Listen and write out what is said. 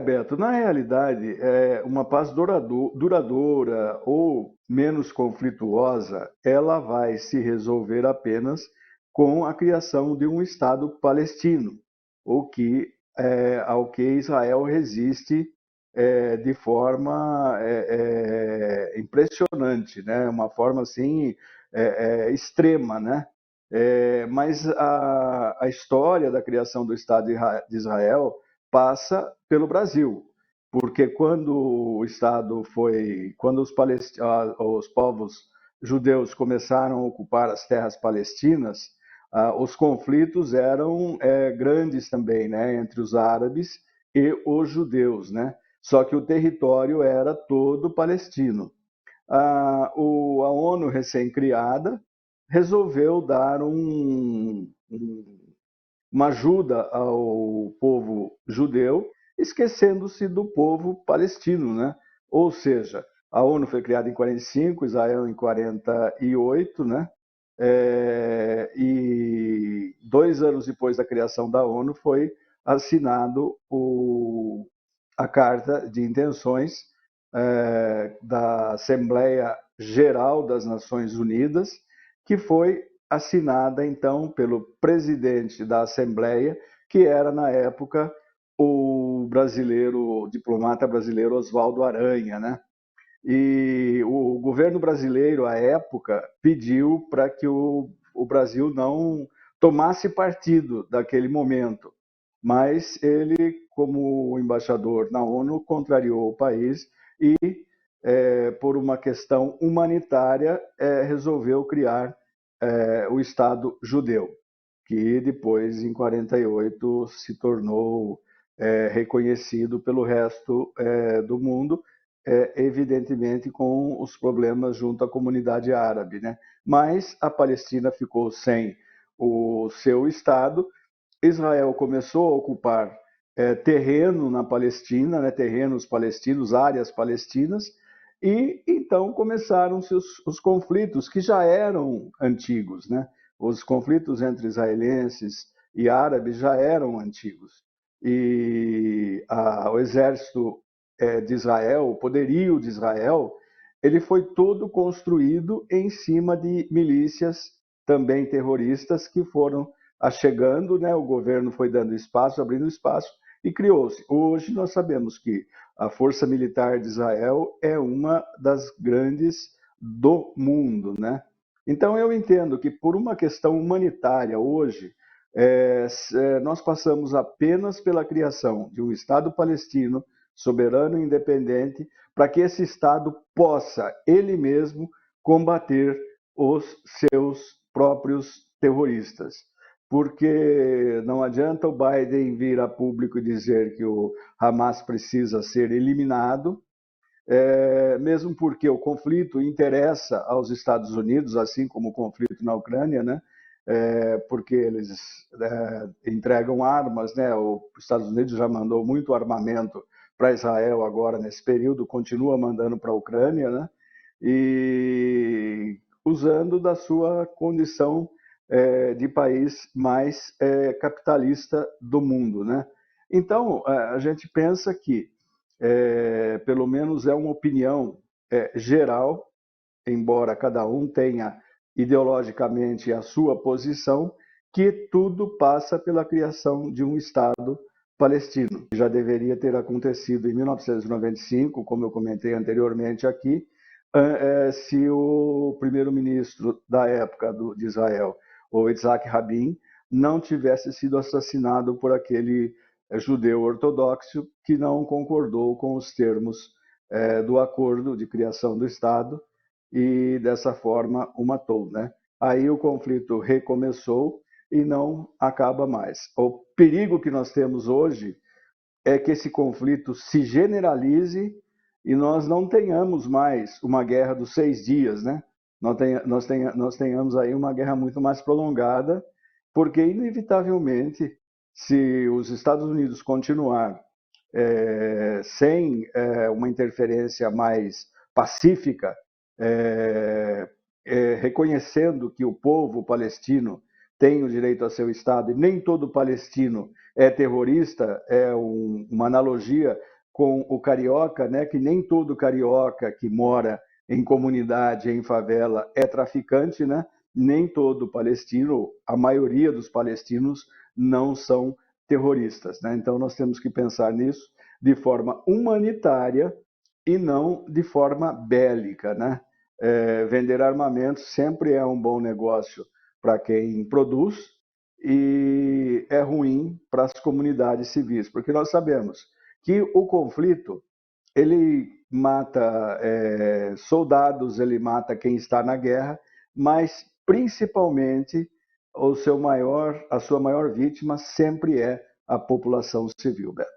Beto, na realidade, uma paz duradoura ou menos conflituosa, ela vai se resolver apenas com a criação de um Estado palestino, ao que Israel resiste de forma impressionante, né? Uma forma assim extrema, né? Mas a história da criação do Estado de Israel passa pelo Brasil, porque quando os povos judeus começaram a ocupar as terras palestinas, os conflitos eram grandes também, né, entre os árabes e os judeus, né? Só que o território era todo palestino. A ONU recém-criada resolveu dar uma ajuda ao povo judeu, esquecendo-se do povo palestino, né? Ou seja, a ONU foi criada em 45, Israel em 48, né? E 2 anos depois da criação da ONU foi assinado a Carta de Intenções da Assembleia Geral das Nações Unidas, que foi assinada então pelo presidente da Assembleia, que era na época o diplomata brasileiro Oswaldo Aranha, né? E o governo brasileiro, à época, pediu para que o Brasil não tomasse partido daquele momento, mas ele, como embaixador na ONU, contrariou o país e, por uma questão humanitária, resolveu criar o Estado judeu, que depois, em 48, se tornou reconhecido pelo resto do mundo, evidentemente com os problemas junto à comunidade árabe, né? Mas a Palestina ficou sem o seu Estado. Israel começou a ocupar terreno na Palestina, né, terrenos palestinos, áreas palestinas, e então começaram-se os conflitos que já eram antigos, né? Os conflitos entre israelenses e árabes já eram antigos. E o exército de Israel, o poderio de Israel, ele foi todo construído em cima de milícias também terroristas que foram chegando, né? O governo foi dando espaço, abrindo espaço e criou-se. Hoje nós sabemos que a Força Militar de Israel é uma das grandes do mundo, né? Então eu entendo que por uma questão humanitária hoje nós passamos apenas pela criação de um Estado palestino soberano e independente para que esse Estado possa ele mesmo combater os seus próprios terroristas, porque não adianta o Biden vir a público e dizer que o Hamas precisa ser eliminado, mesmo porque o conflito interessa aos Estados Unidos, assim como o conflito na Ucrânia, né? Porque eles entregam armas, né? Os Estados Unidos já mandou muito armamento para Israel agora nesse período, continua mandando para a Ucrânia, né? E usando da sua condição de país mais capitalista do mundo, né? Então, a gente pensa que, pelo menos é uma opinião geral, embora cada um tenha ideologicamente a sua posição, que tudo passa pela criação de um Estado palestino. Já deveria ter acontecido em 1995, como eu comentei anteriormente aqui, se o primeiro-ministro da época de Israel, o Isaac Rabin, não tivesse sido assassinado por aquele judeu ortodoxo que não concordou com os termos do acordo de criação do Estado e dessa forma o matou, né? Aí o conflito recomeçou e não acaba mais. O perigo que nós temos hoje é que esse conflito se generalize e nós não tenhamos mais uma guerra dos 6 dias, né? Nós tenhamos aí uma guerra muito mais prolongada, porque inevitavelmente, se os Estados Unidos continuar sem uma interferência mais pacífica, reconhecendo que o povo palestino tem o direito a seu Estado e nem todo palestino é terrorista é uma analogia com o carioca, né? Que nem todo carioca que mora em comunidade, em favela, é traficante, né? Nem todo palestino, a maioria dos palestinos não são terroristas, né? Então nós temos que pensar nisso de forma humanitária e não de forma bélica, né? Vender armamentos sempre é um bom negócio para quem produz e é ruim para as comunidades civis, porque nós sabemos que o conflito ele mata soldados, ele mata quem está na guerra, mas principalmente a sua maior vítima sempre é a população civil, Beto.